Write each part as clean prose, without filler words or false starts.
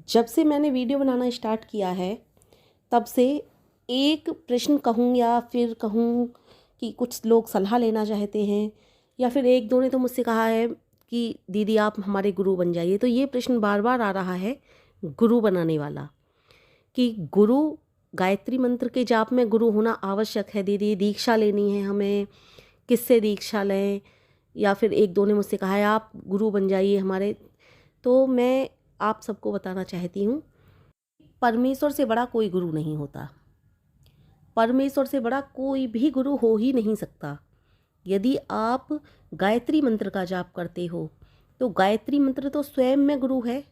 जब से मैंने वीडियो बनाना स्टार्ट किया है तब से एक प्रश्न कहूँ या फिर कहूँ कि कुछ लोग सलाह लेना चाहते हैं, या फिर एक दो ने तो मुझसे कहा है कि दीदी आप हमारे गुरु बन जाइए। तो ये प्रश्न बार बार आ रहा है गुरु बनाने वाला, कि गुरु गायत्री मंत्र के जाप में गुरु होना आवश्यक है दीदी, दीक्षा लेनी है हमें, किससे दीक्षा लें। या फिर एक दो ने मुझसे कहा है आप गुरु बन जाइए हमारे। तो मैं आप सबको बताना चाहती हूँ, परमेश्वर से बड़ा कोई गुरु नहीं होता। परमेश्वर से बड़ा कोई भी गुरु हो ही नहीं सकता। यदि आप गायत्री मंत्र का जाप करते हो तो गायत्री मंत्र तो स्वयं में गुरु है,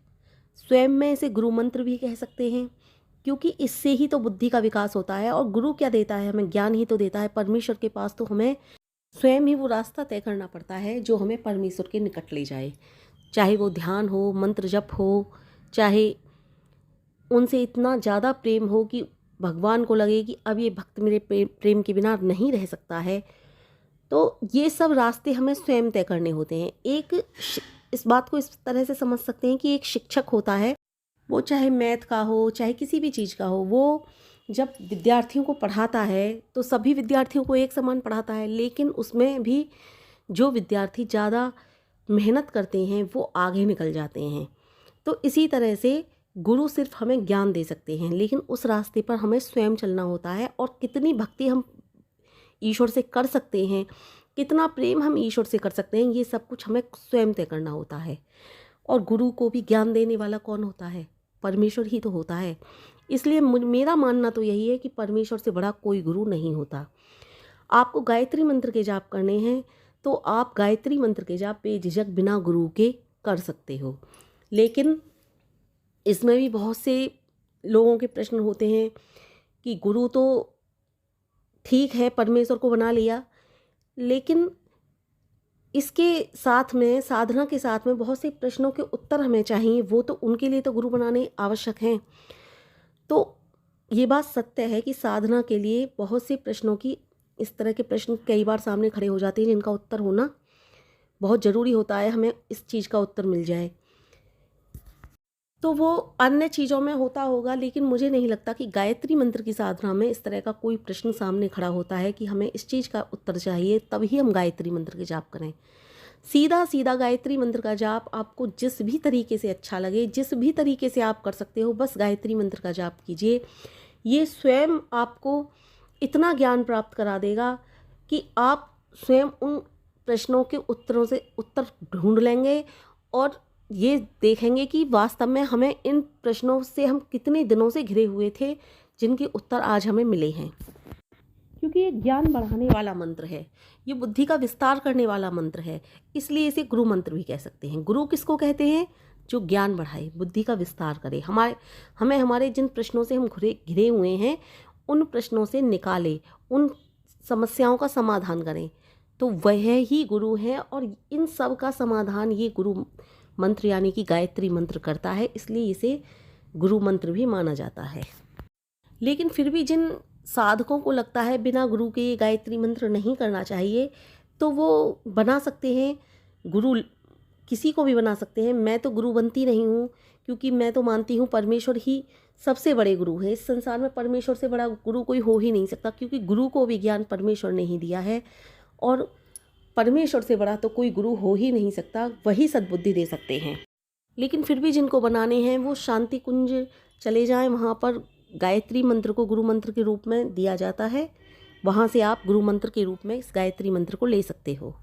स्वयं में इसे गुरु मंत्र भी कह सकते हैं, क्योंकि इससे ही तो बुद्धि का विकास होता है। और गुरु क्या देता है? हमें ज्ञान ही तो देता है। परमेश्वर के पास तो हमें स्वयं ही वो रास्ता तय करना पड़ता है जो हमें परमेश्वर के निकट ले जाए, चाहे वो ध्यान हो, मंत्र जप हो, चाहे उनसे इतना ज़्यादा प्रेम हो कि भगवान को लगे कि अब ये भक्त मेरे प्रेम के बिना नहीं रह सकता है। तो ये सब रास्ते हमें स्वयं तय करने होते हैं। इस बात को इस तरह से समझ सकते हैं कि एक शिक्षक होता है, वो चाहे मैथ का हो चाहे किसी भी चीज़ का हो, वो जब विद्यार्थियों को पढ़ाता है तो सभी विद्यार्थियों को एक समान पढ़ाता है, लेकिन उसमें भी जो विद्यार्थी ज़्यादा मेहनत करते हैं वो आगे निकल जाते हैं। तो इसी तरह से गुरु सिर्फ हमें ज्ञान दे सकते हैं, लेकिन उस रास्ते पर हमें स्वयं चलना होता है। और कितनी भक्ति हम ईश्वर से कर सकते हैं, कितना प्रेम हम ईश्वर से कर सकते हैं, ये सब कुछ हमें स्वयं तय करना होता है। और गुरु को भी ज्ञान देने वाला कौन होता है? परमेश्वर ही तो होता है। इसलिए मेरा मानना तो यही है कि परमेश्वर से बड़ा कोई गुरु नहीं होता। आपको गायत्री मंत्र के जाप करने हैं तो आप गायत्री मंत्र के जाप बेझिझक बिना गुरु के कर सकते हो। लेकिन इसमें भी बहुत से लोगों के प्रश्न होते हैं कि गुरु तो ठीक है, परमेश्वर को बना लिया, लेकिन इसके साथ में, साधना के साथ में बहुत से प्रश्नों के उत्तर हमें चाहिए। वो तो उनके लिए तो गुरु बनाने आवश्यक हैं। तो ये बात सत्य है कि साधना के लिए बहुत से प्रश्नों की, इस तरह के प्रश्न कई बार सामने खड़े हो जाते हैं जिनका उत्तर होना बहुत ज़रूरी होता है, हमें इस चीज़ का उत्तर मिल जाए। तो वो अन्य चीज़ों में होता होगा, लेकिन मुझे नहीं लगता कि गायत्री मंत्र की साधना में इस तरह का कोई प्रश्न सामने खड़ा होता है कि हमें इस चीज़ का उत्तर चाहिए तभी हम गायत्री मंत्र के जाप करें। सीधा सीधा गायत्री मंत्र का जाप आपको जिस भी तरीके से अच्छा लगे, जिस भी तरीके से आप कर सकते हो, बस गायत्री मंत्र का जाप कीजिए। ये स्वयं आपको इतना ज्ञान प्राप्त करा देगा कि आप स्वयं उन प्रश्नों के उत्तरों से उत्तर ढूंढ लेंगे और ये देखेंगे कि वास्तव में हमें इन प्रश्नों से हम कितने दिनों से घिरे हुए थे, जिनके उत्तर आज हमें मिले हैं। क्योंकि ये ज्ञान बढ़ाने वाला मंत्र है, ये बुद्धि का विस्तार करने वाला मंत्र है, इसलिए इसे गुरु मंत्र भी कह सकते हैं। गुरु किसको कहते हैं? जो ज्ञान बढ़ाए, बुद्धि का विस्तार करे, हमें हमारे जिन प्रश्नों से हम घिरे हुए हैं उन प्रश्नों से निकाले, उन समस्याओं का समाधान करें, तो वह ही गुरु है। और इन सब का समाधान ये गुरु मंत्र यानी कि गायत्री मंत्र करता है, इसलिए इसे गुरु मंत्र भी माना जाता है। लेकिन फिर भी जिन साधकों को लगता है बिना गुरु के ये गायत्री मंत्र नहीं करना चाहिए, तो वो बना सकते हैं गुरु, किसी को भी बना सकते हैं। मैं तो गुरु बनती नहीं हूँ, क्योंकि मैं तो मानती हूँ परमेश्वर ही सबसे बड़े गुरु है। इस संसार में परमेश्वर से बड़ा गुरु कोई हो ही नहीं सकता, क्योंकि गुरु को भी ज्ञान परमेश्वर ने ही दिया है, और परमेश्वर से बड़ा तो कोई गुरु हो ही नहीं सकता, वही सद्बुद्धि दे सकते हैं। लेकिन फिर भी जिनको बनाने हैं वो शांति कुंज चले जाएं, वहाँ पर गायत्री मंत्र को गुरु मंत्र के रूप में दिया जाता है, वहाँ से आप गुरु मंत्र के रूप में इस गायत्री मंत्र को ले सकते हो।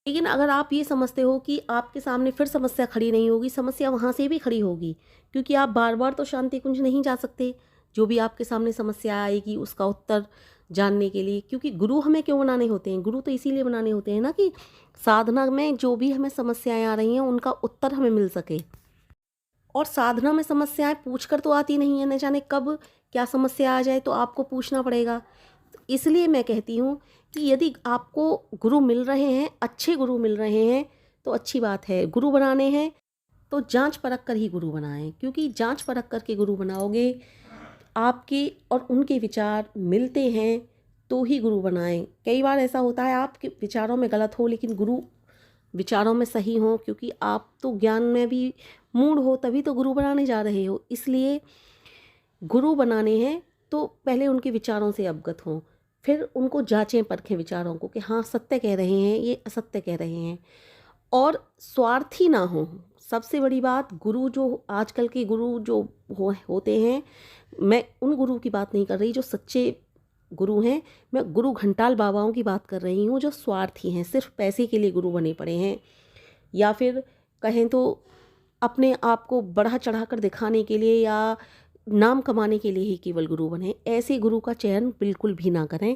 लेकिन अगर आप ये समझते हो कि आपके सामने फिर समस्या खड़ी नहीं होगी, समस्या वहाँ से भी खड़ी होगी, क्योंकि आप बार बार तो शांति कुंज नहीं जा सकते। जो भी आपके सामने समस्या आएगी उसका उत्तर जानने के लिए, क्योंकि गुरु हमें क्यों बनाने होते हैं? गुरु तो इसीलिए बनाने होते हैं ना कि साधना में जो भी हमें समस्याएं आ रही हैं उनका उत्तर हमें मिल सके। और साधना में समस्याएं पूछकर तो आती नहीं है, न जाने कब क्या समस्या आ जाए तो आपको पूछना पड़ेगा। इसलिए मैं कहती हूँ कि यदि आपको गुरु मिल रहे हैं, अच्छे गुरु मिल रहे हैं, तो अच्छी बात है। गुरु बनाने हैं तो जांच परख कर ही गुरु बनाएं, क्योंकि जांच परख करके गुरु बनाओगे, आपके और उनके विचार मिलते हैं तो ही गुरु बनाएं। कई बार ऐसा होता है आपके विचारों में गलत हो लेकिन गुरु विचारों में सही हो, क्योंकि आप तो ज्ञान में भी मूड हो तभी तो गुरु बनाने जा रहे हो। इसलिए गुरु बनाने हैं तो पहले उनके विचारों से अवगत हों, फिर उनको जांचें परखें विचारों को कि हाँ सत्य कह रहे हैं ये असत्य कह रहे हैं, और स्वार्थी ना हो। सबसे बड़ी बात, गुरु जो आजकल के गुरु जो होते हैं, मैं उन गुरु की बात नहीं कर रही जो सच्चे गुरु हैं, मैं गुरु घंटाल बाबाओं की बात कर रही हूँ जो स्वार्थी हैं, सिर्फ पैसे के लिए गुरु बने पड़े हैं, या फिर कहें तो अपने आप को बढ़ा चढ़ा कर दिखाने के लिए या नाम कमाने के लिए ही केवल गुरु बने। ऐसे गुरु का चयन बिल्कुल भी ना करें।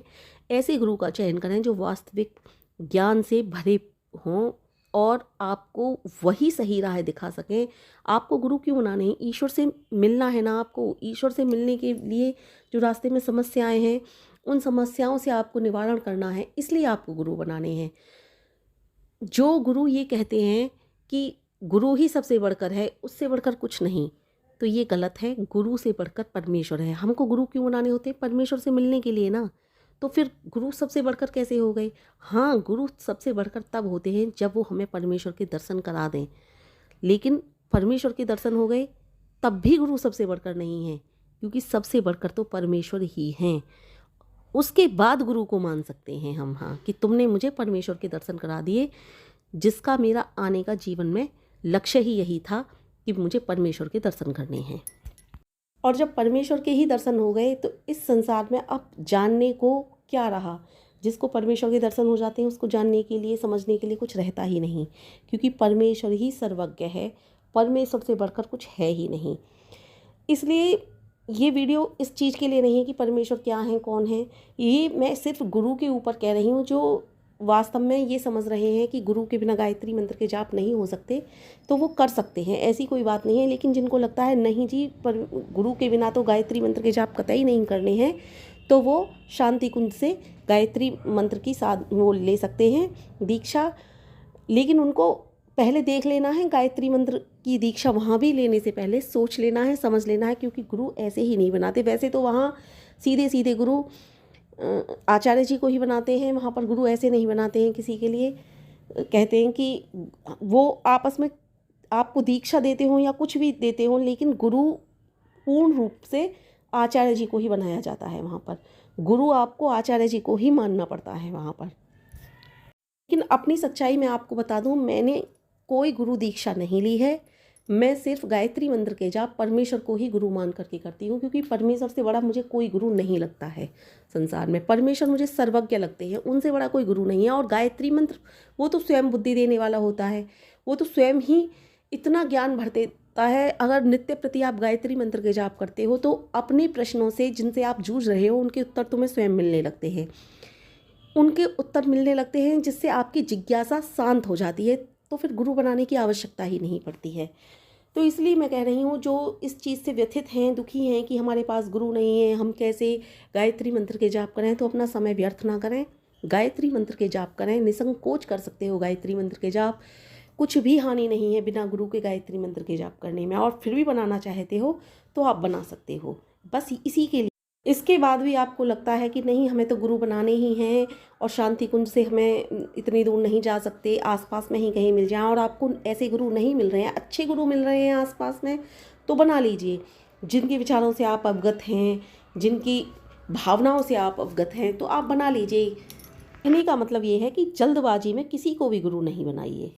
ऐसे गुरु का चयन करें जो वास्तविक ज्ञान से भरे हों और आपको वही सही राह दिखा सकें। आपको गुरु क्यों बनाना है? ईश्वर से मिलना है ना आपको। ईश्वर से मिलने के लिए जो रास्ते में समस्याएं हैं, उन समस्याओं से आपको निवारण करना है, इसलिए आपको गुरु बनाने हैं। जो गुरु ये कहते हैं कि गुरु ही सबसे बढ़कर है, उससे बढ़कर कुछ नहीं, तो ये गलत है। गुरु से बढ़कर परमेश्वर है। हमको गुरु क्यों बनाने होते हैं? परमेश्वर से मिलने के लिए ना। तो फिर गुरु सबसे बढ़कर कैसे हो गए? हाँ, गुरु सबसे बढ़कर तब होते हैं जब वो हमें परमेश्वर के दर्शन करा दें, लेकिन परमेश्वर के दर्शन हो गए तब भी गुरु सबसे बढ़कर नहीं है, क्योंकि सबसे बढ़कर तो परमेश्वर ही हैं। उसके बाद गुरु को मान सकते हैं हम, हाँ, कि तुमने मुझे परमेश्वर के दर्शन करा दिए, जिसका मेरा आने का जीवन में लक्ष्य ही यही था कि मुझे परमेश्वर के दर्शन करने हैं। और जब परमेश्वर के ही दर्शन हो गए तो इस संसार में अब जानने को क्या रहा? जिसको परमेश्वर के दर्शन हो जाते हैं उसको जानने के लिए, समझने के लिए कुछ रहता ही नहीं, क्योंकि परमेश्वर ही सर्वज्ञ है। परमेश्वर से बढ़कर कुछ है ही नहीं। इसलिए ये वीडियो इस चीज़ के लिए नहीं है कि परमेश्वर क्या है, कौन है। ये मैं सिर्फ गुरु के ऊपर कह रही हूँ जो वास्तव में ये समझ रहे हैं कि गुरु के बिना गायत्री मंत्र के जाप नहीं हो सकते, तो वो कर सकते हैं, ऐसी कोई बात नहीं है। लेकिन जिनको लगता है नहीं जी, पर गुरु के बिना तो गायत्री मंत्र के जाप कतई नहीं करने हैं, तो वो शांति कुंज से गायत्री मंत्र की वो ले सकते हैं दीक्षा। लेकिन उनको पहले देख लेना है, गायत्री मंत्र की दीक्षा वहाँ भी लेने से पहले सोच लेना है, समझ लेना है, क्योंकि गुरु ऐसे ही नहीं बनाते। वैसे तो वहाँ सीधे सीधे गुरु आचार्य जी को ही बनाते हैं, वहाँ पर गुरु ऐसे नहीं बनाते हैं किसी के लिए। कहते हैं कि वो आपस में आपको दीक्षा देते हों या कुछ भी देते हों, लेकिन गुरु पूर्ण रूप से आचार्य जी को ही बनाया जाता है। वहाँ पर गुरु आपको आचार्य जी को ही मानना पड़ता है वहाँ पर। लेकिन अपनी सच्चाई मैं आपको बता दूँ, मैंने कोई गुरु दीक्षा नहीं ली है। मैं सिर्फ गायत्री मंत्र के जाप परमेश्वर को ही गुरु मान करके करती हूँ, क्योंकि परमेश्वर से बड़ा मुझे कोई गुरु नहीं लगता है संसार में। परमेश्वर मुझे सर्वज्ञ लगते हैं, उनसे बड़ा कोई गुरु नहीं है। और गायत्री मंत्र वो तो स्वयं बुद्धि देने वाला होता है, वो तो स्वयं ही इतना ज्ञान भर देता है। अगर नित्य प्रति आप गायत्री मंत्र के जाप करते हो तो अपने प्रश्नों से जिनसे आप जूझ रहे हो उनके उत्तर तुम्हें स्वयं मिलने लगते हैं। उनके उत्तर मिलने लगते हैं जिससे आपकी जिज्ञासा शांत हो जाती है, तो फिर गुरु बनाने की आवश्यकता ही नहीं पड़ती है। तो इसलिए मैं कह रही हूँ, जो इस चीज़ से व्यथित हैं, दुखी हैं कि हमारे पास गुरु नहीं है, हम कैसे गायत्री मंत्र के जाप करें, तो अपना समय व्यर्थ ना करें, गायत्री मंत्र के जाप करें। निसंकोच कर सकते हो गायत्री मंत्र के जाप, कुछ भी हानि नहीं है बिना गुरु के गायत्री मंत्र के जाप करने में। और फिर भी बनाना चाहते हो तो आप बना सकते हो, बस इसी के लिए। इसके बाद भी आपको लगता है कि नहीं हमें तो गुरु बनाने ही हैं और शांति कुंज से हमें इतनी दूर नहीं जा सकते, आसपास में ही कहीं मिल जाए, और आपको ऐसे गुरु नहीं मिल रहे हैं, अच्छे गुरु मिल रहे हैं आसपास में, तो बना लीजिए। जिनके विचारों से आप अवगत हैं, जिनकी भावनाओं से आप अवगत हैं, तो आप बना लीजिए। कहने का मतलब ये है कि जल्दबाजी में किसी को भी गुरु नहीं बनाइए।